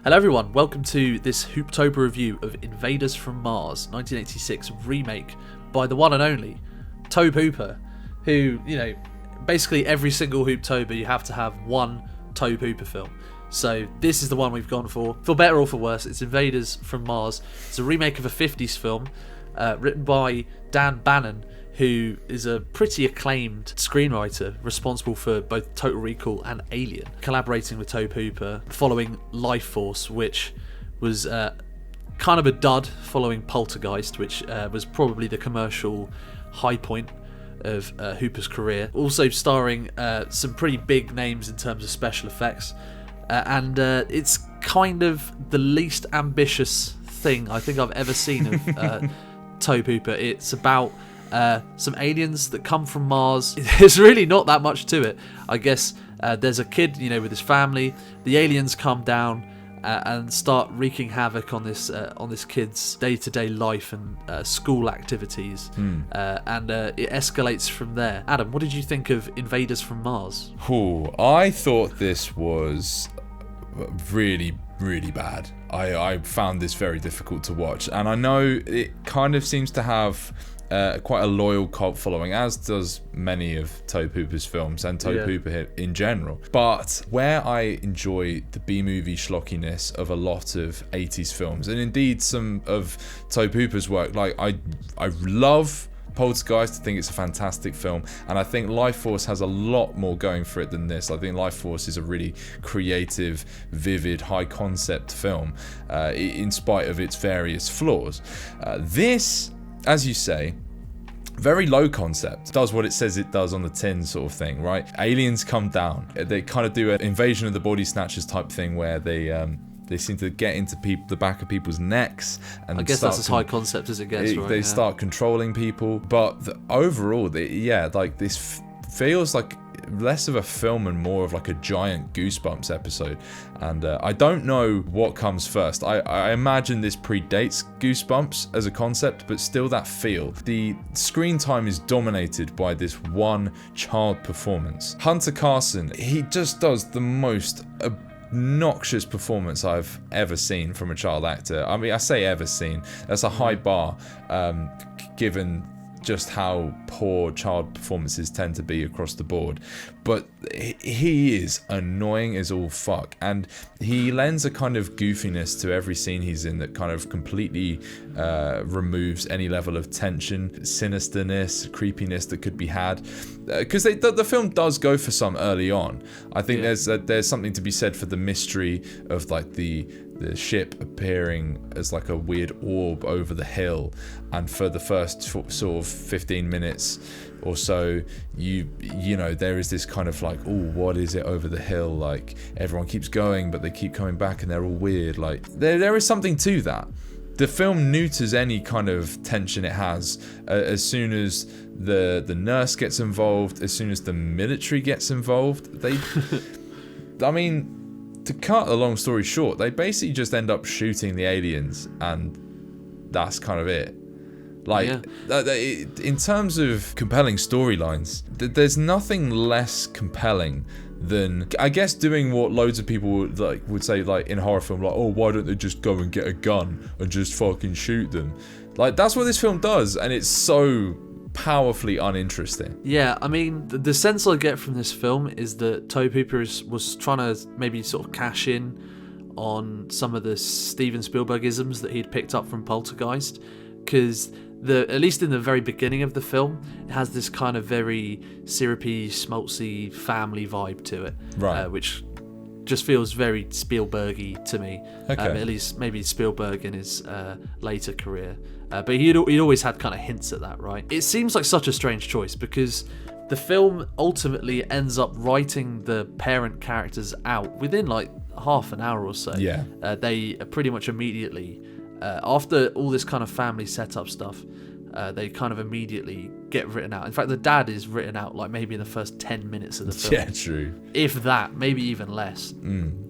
Hello everyone, welcome to this Hooptober review of Invaders from Mars, 1986 remake by the one and only Tobe Hooper, who, basically every single Hooptober you have to have one Tobe Hooper film. So this is the one we've gone for better or for worse. It's Invaders from Mars. It's a remake of a 50s film written by Dan Bannon, who is a pretty acclaimed screenwriter responsible for both Total Recall and Alien, collaborating with Tobe Hooper following Life Force, which was kind of a dud following Poltergeist, which was probably the commercial high point of Hooper's career. Also starring some pretty big names in terms of special effects, and it's kind of the least ambitious thing I think I've ever seen of Tobe Hooper. It's about some aliens that come from Mars. There's really not that much to it. I guess there's a kid, with his family. The aliens come down and start wreaking havoc on this kid's day-to-day life and school activities, and it escalates from there. Adam, what did you think of Invaders from Mars? I thought this was really, really bad. I found this very difficult to watch, and I know it kind of seems to have quite a loyal cult following, as does many of Tobe Hooper's films and Tobe Hooper in general. But where I enjoy the B-movie schlockiness of a lot of 80s films, and indeed some of Tobe Hooper's work, like I love Poltergeist. I think it's a fantastic film, and I think Life Force has a lot more going for it than this. I think Life Force is a really creative, vivid, high-concept film, in spite of its various flaws. This, as you say, very low concept. Does what it says it does on the tin, sort of thing, right? Aliens come down. They kind of do an invasion of the body snatchers type thing where they seem to get into the back of people's necks, and I guess that's as high concept as it gets. They start controlling people, but overall, this feels like less of a film and more of like a giant Goosebumps episode. And I don't know what comes first. I imagine this predates Goosebumps as a concept, but still that feel. The screen time is dominated by this one child performance. Hunter Carson, he just does the most obnoxious performance I've ever seen from a child actor. I mean, I say ever seen. That's a high bar, given just how poor child performances tend to be across the board. But he is annoying as all fuck, and he lends a kind of goofiness to every scene he's in that kind of completely removes any level of tension, sinisterness, creepiness that could be had. Because the film does go for some early on. I think there's something to be said for the mystery of like the ship appearing as like a weird orb over the hill, and for the first sort of 15 minutes or so, there is this kind of like, what is it over the hill? Like, everyone keeps going, but they keep coming back, and they're all weird. Like, there is something to that. The film neuters any kind of tension it has as soon as the nurse gets involved, as soon as the military gets involved. I mean, to cut a long story short, they basically just end up shooting the aliens, and that's kind of it. In terms of compelling storylines, there's nothing less compelling than, I guess, doing what loads of people would say in horror film, why don't they just go and get a gun and just fucking shoot them? Like, that's what this film does, and it's so powerfully uninteresting. Yeah, I mean, the sense I get from this film is that Tobe Hooper was trying to maybe sort of cash in on some of the Steven Spielberg-isms that he'd picked up from Poltergeist, because at least in the very beginning of the film, it has this kind of very syrupy, schmaltzy family vibe to it, right? Which just feels very Spielbergy to me. Okay. At least maybe Spielberg in his later career. But he'd always had kind of hints at that, right? It seems like such a strange choice, because the film ultimately ends up writing the parent characters out within like half an hour or so. Yeah. They pretty much immediately, after all this kind of family setup stuff, they kind of immediately get written out. In fact, the dad is written out like maybe in the first 10 minutes of the film. Yeah, true. If that, maybe even less.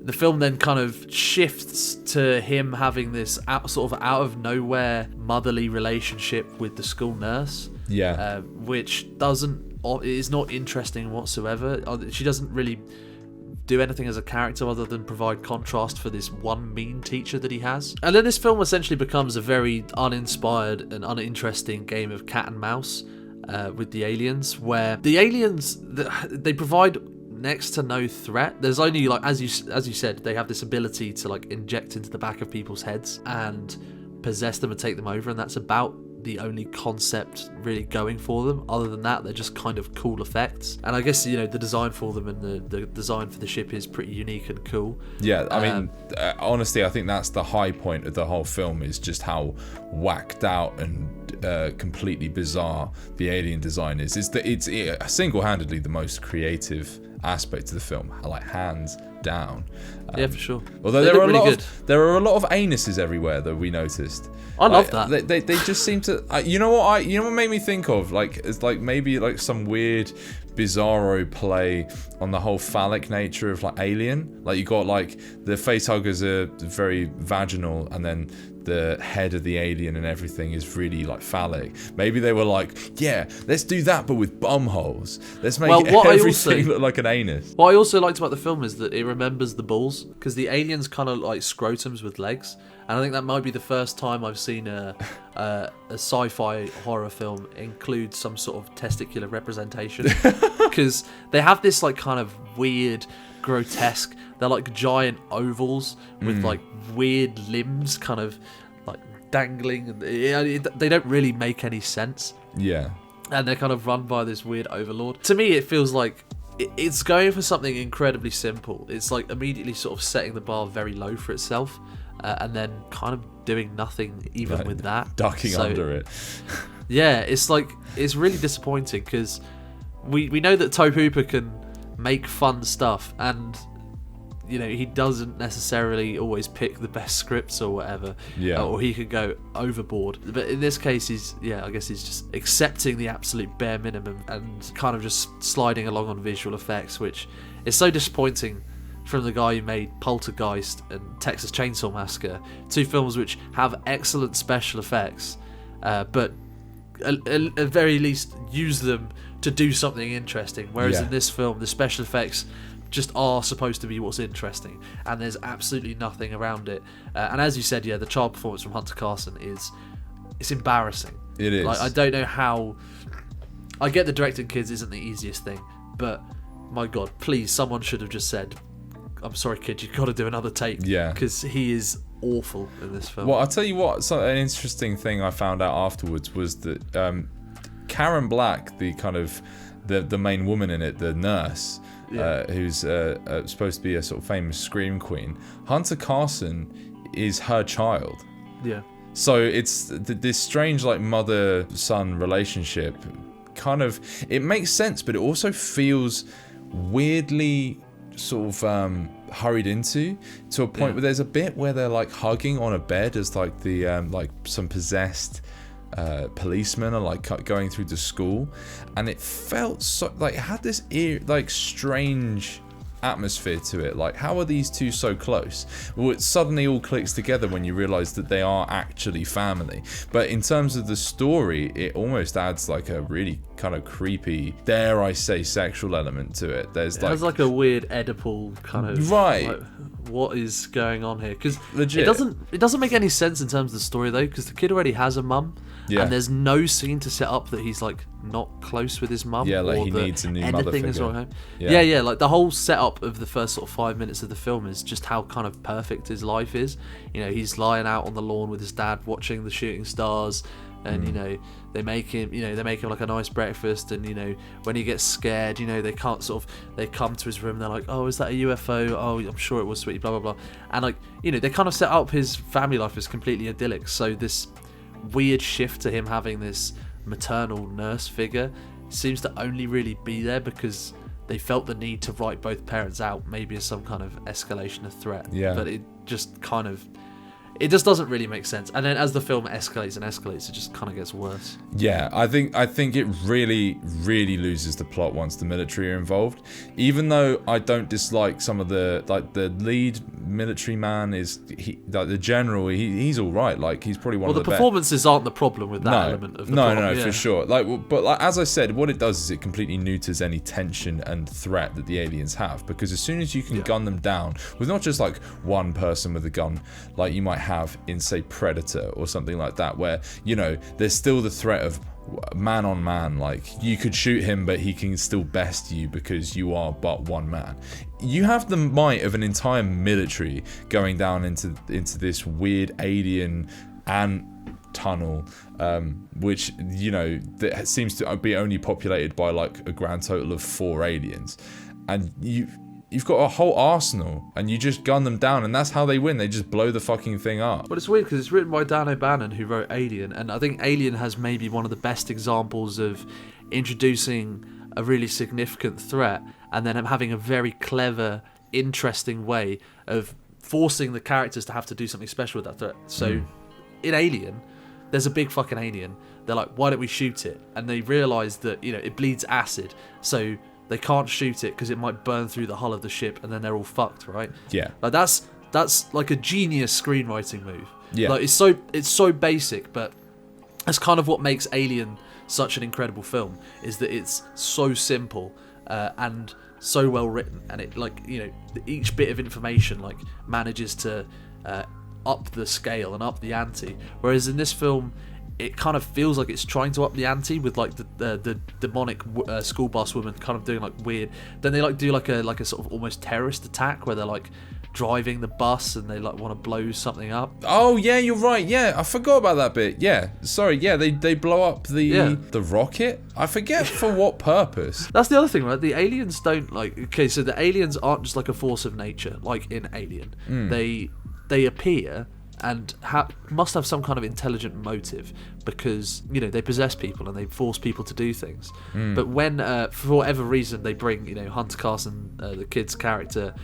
The film then kind of shifts to him having this out of nowhere motherly relationship with the school nurse. Yeah. Which is not interesting whatsoever. She doesn't really do anything as a character other than provide contrast for this one mean teacher that he has. And then this film essentially becomes a very uninspired and uninteresting game of cat and mouse with the aliens, where the aliens, they provide next to no threat. There's only, like, as you said, they have this ability to like inject into the back of people's heads and possess them and take them over, and that's about the only concept really going for them. Other than that, they're just kind of cool effects. And I guess, you know, the design for them and the design for the ship is pretty unique and cool. Yeah, I mean, honestly, I think that's the high point of the whole film, is just how whacked out and completely bizarre the alien design is. It's single-handedly the most creative aspect of the film, like hands down. Yeah, for sure. Although there are a lot of anuses everywhere that we noticed. I love that. They just seem to. You know what made me think of, like, it's like maybe like some weird bizarro play on the whole phallic nature of like Alien. Like, you got like the facehuggers are very vaginal, and then the head of the alien and everything is really like phallic. Maybe they were like, yeah, let's do that but with bum holes. Let's make everything look like an anus. What I also liked about the film is that it remembers the balls, because the aliens kind of like scrotums with legs, and I think that might be the first time I've seen a sci-fi horror film include some sort of testicular representation, because they have this like kind of weird, grotesque, they're like giant ovals with like weird limbs kind of like dangling, and they don't really make any sense. Yeah. And they're kind of run by this weird overlord. To me, it feels like it's going for something incredibly simple. It's like immediately sort of setting the bar very low for itself, and then kind of doing nothing even with that. Ducking under it. Yeah, it's like, it's really disappointing, because we know that Tobe Hooper can make fun stuff, and you know, he doesn't necessarily always pick the best scripts or whatever, or he could go overboard. But in this case, I guess he's just accepting the absolute bare minimum and kind of just sliding along on visual effects, which is so disappointing from the guy who made Poltergeist and Texas Chainsaw Massacre, two films which have excellent special effects, but at very least use them to do something interesting. Whereas in this film, the special effects just are supposed to be what's interesting, and there's absolutely nothing around it. And as you said, the child performance from Hunter Carson it's embarrassing. It is. Like, I don't know how. I get that directing kids isn't the easiest thing, but my God, please, someone should have just said, "I'm sorry, kid, you've got to do another take." Yeah, because he is awful in this film. Well, I'll tell you what. An interesting thing I found out afterwards was that Karen Black, the kind of the main woman in it, the nurse. Who's supposed to be a sort of famous scream queen. Hunter Carson is her child. Yeah. So it's this strange like mother-son relationship. Kind of, it makes sense, but it also feels weirdly sort of hurried to a point where there's a bit where they're like hugging on a bed as like the like some possessed policemen are like going through the school, and it felt so like it had this like strange atmosphere to it. Like, how are these two so close? Well, it suddenly all clicks together when you realize that they are actually family. But in terms of the story, it almost adds like a really kind of creepy, dare I say, sexual element to it. It has like a weird Oedipal kind of like, what is going on here? Because it doesn't make any sense in terms of the story though, because the kid already has a mum. Yeah. And there's no scene to set up that he's like not close with his mum. Yeah, like he needs a new mother figure. Yeah, like the whole setup of the first sort of 5 minutes of the film is just how kind of perfect his life is. You know, he's lying out on the lawn with his dad watching the shooting stars, and you know, they make him like a nice breakfast, and you know, when he gets scared, you know, they come to his room, they're like, oh, is that a UFO? Oh, I'm sure it was, sweetie, blah blah blah. And like, you know, they kind of set up his family life as completely idyllic. So this weird shift to him having this maternal nurse figure seems to only really be there because they felt the need to write both parents out, maybe as some kind of escalation of threat. Yeah. But it just kind of, it just doesn't really make sense. And then as the film escalates and escalates, it just kind of gets worse. Yeah, I think it really, really loses the plot once the military are involved. Even though I don't dislike some of the lead military man the general. He's all right. Like, he's probably one of the best. Well, the performances aren't the problem with that element of the plot. No, for sure. But as I said, what it does is it completely neuters any tension and threat that the aliens have, because as soon as you can gun them down with not just like one person with a gun, like you might have in, say, Predator or something like that, where, you know, there's still the threat of man on man, like you could shoot him but he can still best you because you are but one man. You have the might of an entire military going down into this weird alien ant tunnel, which, you know, that seems to be only populated by like a grand total of 4 aliens, and you've got a whole arsenal, and you just gun them down, and that's how they win. They just blow the fucking thing up. But it's weird because it's written by Dan O'Bannon, who wrote Alien, and I think Alien has maybe one of the best examples of introducing a really significant threat and then having a very clever, interesting way of forcing the characters to have to do something special with that threat. So in Alien, there's a big fucking alien. They're like, why don't we shoot it? And they realise that, you know, it bleeds acid, so they can't shoot it because it might burn through the hull of the ship, and then they're all fucked, right? Yeah. Like that's like a genius screenwriting move. Yeah. Like it's so basic, but that's kind of what makes Alien such an incredible film, is that it's so simple and so well written, and it, like, you know, each bit of information like manages to up the scale and up the ante. Whereas in this film, it kind of feels like it's trying to up the ante with like the demonic school bus woman kind of doing like weird. Then they like do like a sort of almost terrorist attack where they're like driving the bus and they like want to blow something up. Oh yeah, you're right. Yeah, I forgot about that bit. Yeah, sorry. Yeah, they blow up the rocket. I forget for what purpose. That's the other thing, right? The aliens don't like. Okay, so the aliens aren't just like a force of nature like in Alien. They appear and must have some kind of intelligent motive, because, you know, they possess people and they force people to do things. But when for whatever reason they bring, you know, Hunter Carson, the kid's character,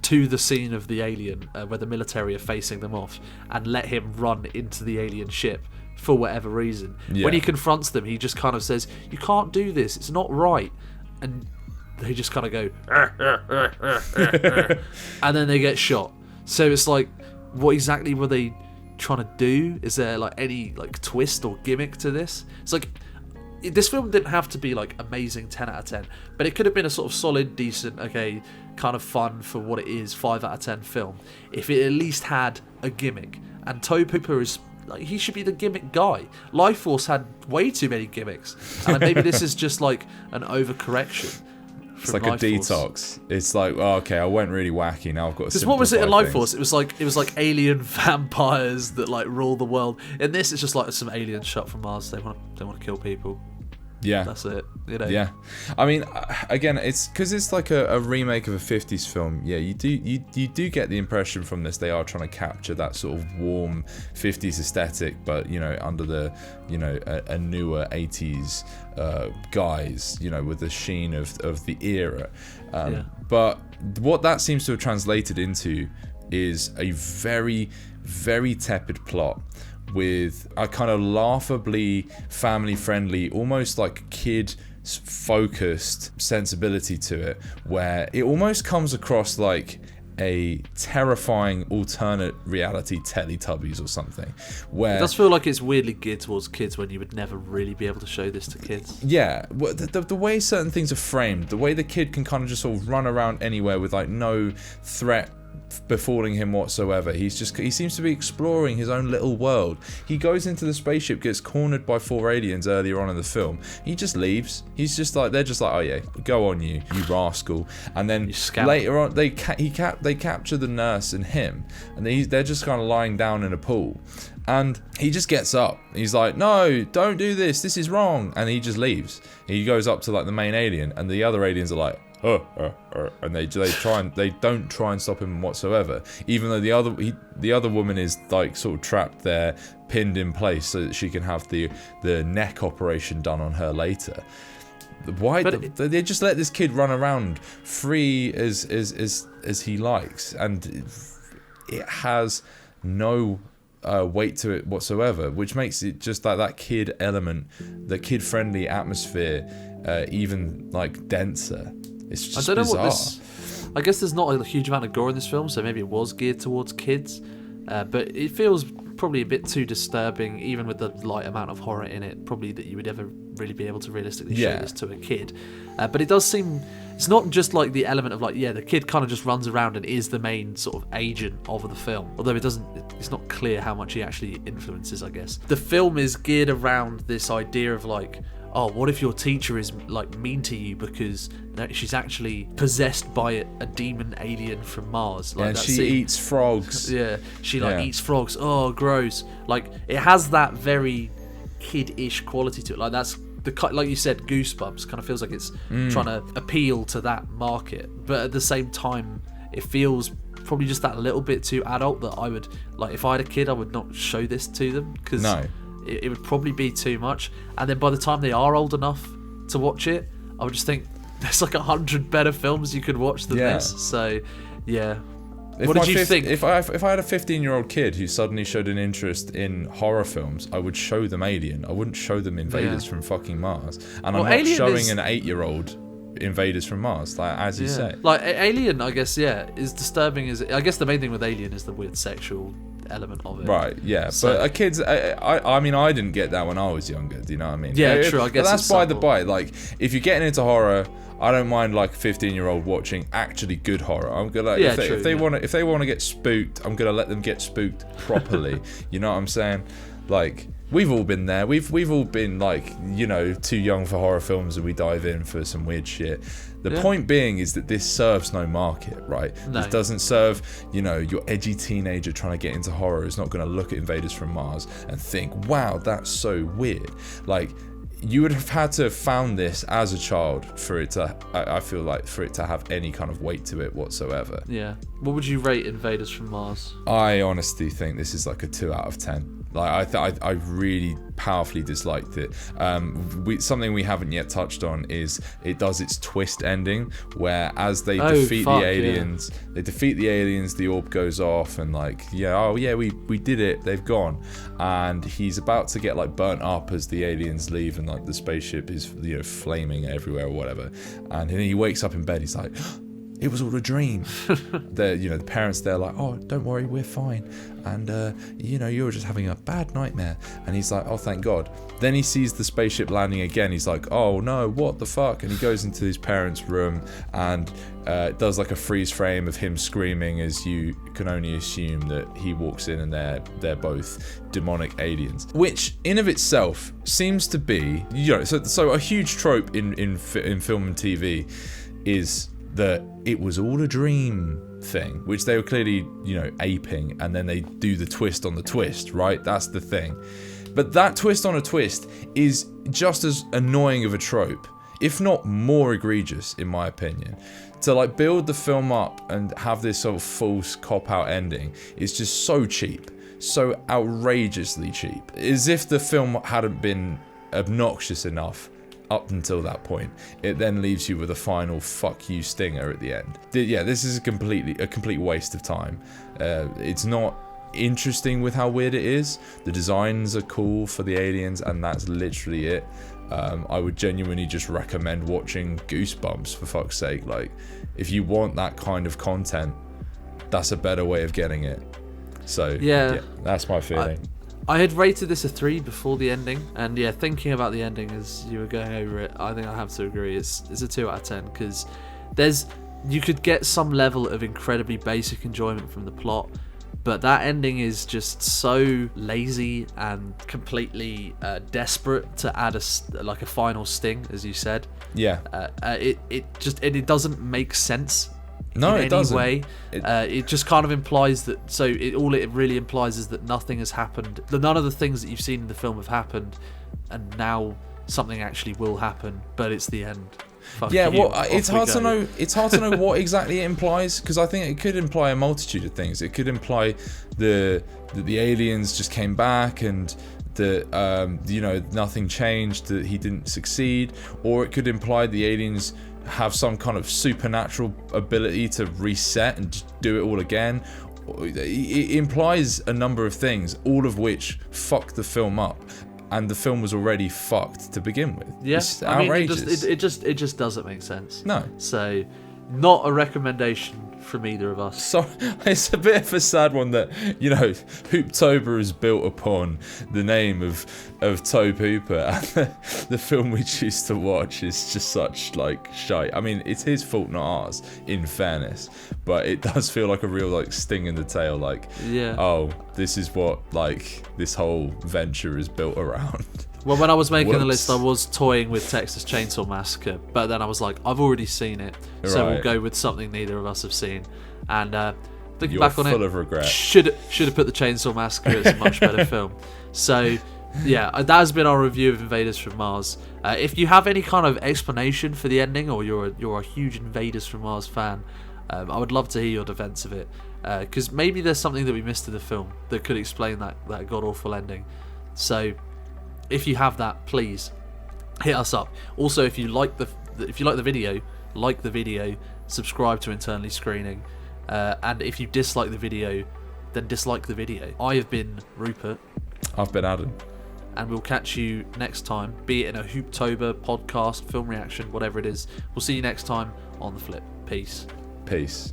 to the scene of the alien where the military are facing them off, and let him run into the alien ship for whatever reason, when he confronts them, he just kind of says, you can't do this, it's not right, and they just kind of go and then they get shot. So it's like, what exactly were they trying to do? Is there like any like twist or gimmick to this? It's like, this film didn't have to be like amazing 10 out of 10, but it could have been a sort of solid, decent, okay, kind of fun for what it is, 5 out of 10 film, if it at least had a gimmick. And Tobe Hooper is like, he should be the gimmick guy. Life Force had way too many gimmicks, and maybe this is just like an overcorrection. It's like a detox. It's like, oh, okay, I went really wacky. Now I've got to. Because what was it in Life Force? It was like alien vampires that like rule the world. In this, it's just like some aliens shot from Mars. They want to kill people. Yeah, that's it. You know. Yeah, I mean, again, it's because it's like a remake of a 50s film. Yeah, you do get the impression from this they are trying to capture that sort of warm 50s aesthetic, but, you know, under the, you know, a newer 80s guise, you know, with the sheen of the era. But what that seems to have translated into is a very, very tepid plot, with a kind of laughably family-friendly, almost like kid-focused sensibility to it, where it almost comes across like a terrifying alternate reality Teletubbies or something. Where it does feel like it's weirdly geared towards kids when you would never really be able to show this to kids. Yeah, the way certain things are framed, the way the kid can kind of just sort of run around anywhere with like no threat befalling him whatsoever. He seems to be exploring his own little world. He goes into the spaceship, gets cornered by 4 aliens earlier on in the film. He just leaves. He's just like, they're just like, oh yeah, go on you rascal. And then later on, they capture the nurse and him, and they're just kind of lying down in a pool. And he just gets up. He's like, no, don't do this. This is wrong. And he just leaves. He goes up to like the main alien, and the other aliens are like, and they don't try and stop him whatsoever, even though the other woman is like sort of trapped there, pinned in place, so that she can have the neck operation done on her later. Why they just let this kid run around free as he likes, and it has no weight to it whatsoever, which makes it just like that kid element, the kid-friendly atmosphere, even like denser. It's just I don't know bizarre. what this. I guess there's not a huge amount of gore in this film, so maybe it was geared towards kids. But it feels probably a bit too disturbing, even with the light amount of horror in it, probably that you would ever really be able to realistically show this to a kid. But it does seem, it's not just like the element of like, the kid kind of just runs around and is the main sort of agent of the film, although it's not clear how much he actually influences, I guess. The film is geared around this idea of like, oh, what if your teacher is like mean to you because she's actually possessed by a demon alien from Mars? Like, and she eats frogs. Yeah, she eats frogs. Oh, gross! Like it has that very kid-ish quality to it. Like that's like you said, Goosebumps kind of feels like it's trying to appeal to that market, but at the same time, it feels probably just that little bit too adult that I would like. If I had a kid, I would not show this to them because it would probably be too much. And then by the time they are old enough to watch it, I would just think there's like 100 better films you could watch than this. So, yeah. What did you think? If I had a 15-year-old kid who suddenly showed an interest in horror films, I would show them Alien. I wouldn't show them Invaders from fucking Mars. And I'm not showing an 8-year-old Invaders from Mars, like as you say. Like Alien, I guess, is disturbing. I guess the main thing with Alien is the weird sexual element of it. Right, yeah. So, but kids, I mean, I didn't get that when I was younger. Do you know what I mean? Yeah, true. I guess but that's by the by. Like, if you're getting into horror, I don't mind like a 15-year-old watching actually good horror. I'm gonna if they want to get spooked, I'm gonna let them get spooked properly. You know what I'm saying? Like, we've all been there. We've all been like, too young for horror films, and we dive in for some weird shit. The point being is that this serves no market, right? No. This doesn't serve, your edgy teenager trying to get into horror is not going to look at Invaders from Mars and think, wow, that's so weird. Like, you would have had to have found this as a child for it to, I feel like, for it to have any kind of weight to it whatsoever. Yeah. What would you rate Invaders from Mars? I honestly think this is like a 2 out of 10. Like I really powerfully disliked it. Something we haven't yet touched on is it does its twist ending, where as they defeat the aliens, the orb goes off, and we did it. They've gone, and he's about to get like burnt up as the aliens leave, and like the spaceship is flaming everywhere or whatever. And then he wakes up in bed. He's like, it was all a dream. The parents, they're like, oh, don't worry, we're fine. And, you were just having a bad nightmare. And he's like, oh, thank God. Then he sees the spaceship landing again. He's like, oh, no, what the fuck? And he goes into his parents' room and does like a freeze frame of him screaming, as you can only assume that he walks in and they're both demonic aliens. Which, in of itself, seems to be, so a huge trope in film and TV is that it was all a dream thing, which they were clearly, aping, and then they do the twist on the twist, right? That's the thing. But that twist on a twist is just as annoying of a trope, if not more egregious, in my opinion. To like build the film up and have this sort of false cop-out ending is just so cheap, so outrageously cheap. As if the film hadn't been obnoxious enough up until that point. It then leaves you with a final fuck you stinger at the end. This is a complete waste of time. It's not interesting with how weird it is. The designs are cool for the aliens, and that's literally it. I would genuinely just recommend watching Goosebumps, for fuck's sake. Like, if you want that kind of content, that's a better way of getting it. So yeah that's my feeling. I had rated this a 3 before the ending, and thinking about the ending as you were going over it, I think I have to agree it's a 2 out of 10, because you could get some level of incredibly basic enjoyment from the plot, but that ending is just so lazy and completely desperate to add a final sting, as you said. Yeah. It doesn't make sense. No, it doesn't. Way. It just kind of implies that. So all it really implies is that nothing has happened. None of the things that you've seen in the film have happened, and now something actually will happen. But it's the end. It's hard to know. It's hard to know what exactly it implies, because I think it could imply a multitude of things. It could imply that the aliens just came back and that nothing changed, that he didn't succeed, or it could imply the aliens have some kind of supernatural ability to reset and just do it all again, it implies a number of things, all of which fuck the film up. And the film was already fucked to begin with. Yeah, It's outrageous. it just doesn't make sense. No. So, not a recommendation from either of us. So it's a bit of a sad one that, you know, Hooptober is built upon the name of Tobe Hooper, and the film we choose to watch is just such like shite. I mean, it's his fault, not ours, in fairness, but it does feel like a real like sting in the tail, like, Yeah. oh, this is what like this whole venture is built around. Well, when I was making the Whoops. list, I was toying with Texas Chainsaw Massacre, but then I was like, I've already seen it, so we'll Right. go with something neither of us have seen. And thinking You're back on full it, of regret. should have put the Chainsaw Massacre. It's a much better film. So, yeah, that has been our review of Invaders from Mars. If you have any kind of explanation for the ending, or you're a huge Invaders from Mars fan, I would love to hear your defense of it, because maybe there's something that we missed in the film that could explain that god awful ending. So, if you have that, please hit us up. Also, if you like the video, like the video, subscribe to Internally Screening, and if you dislike the video, then dislike the video. I have been Rupert, I've been Adam. and we'll catch you next time, be it in a Hooptober podcast, film reaction, whatever it is. We'll see you next time on The Flip. Peace. Peace.